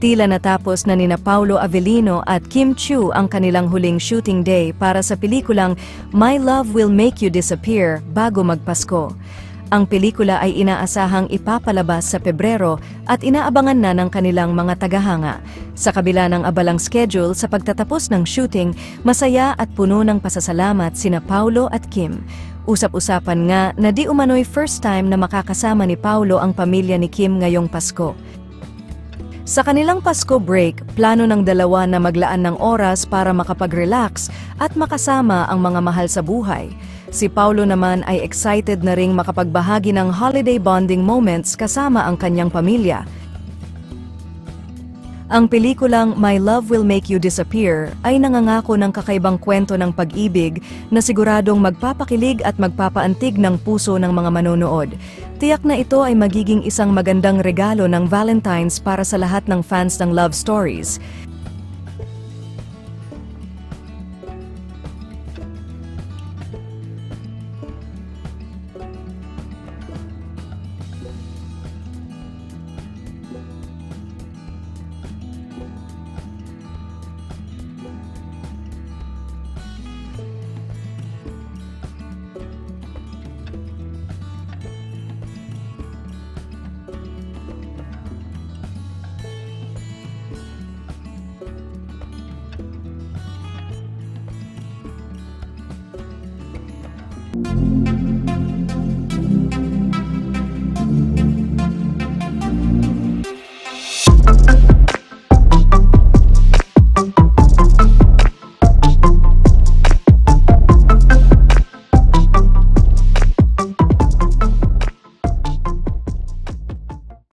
Tila natapos na nina Paulo Avellino at Kim Chiu ang kanilang huling shooting day para sa pelikulang My Love Will Make You Disappear bago magpasko. Ang pelikula ay inaasahang ipapalabas sa Pebrero at inaabangan na ng kanilang mga tagahanga. Sa kabila ng abalang schedule sa pagtatapos ng shooting, masaya at puno ng pasasalamat sina Paulo at Kim. Usap-usapan nga na di umano'y first time na makakasama ni Paulo ang pamilya ni Kim ngayong Pasko. Sa kanilang Pasko break, plano ng dalawa na maglaan ng oras para makapag-relax at makasama ang mga mahal sa buhay. Si Paulo naman ay excited na ring makapagbahagi ng holiday bonding moments kasama ang kanyang pamilya. Ang pelikulang My Love Will Make You Disappear ay nangangako ng kakaibang kwento ng pag-ibig na siguradong magpapakilig at magpapaantig ng puso ng mga manonood. Tiyak na ito ay magiging isang magandang regalo ng Valentine's para sa lahat ng fans ng love stories.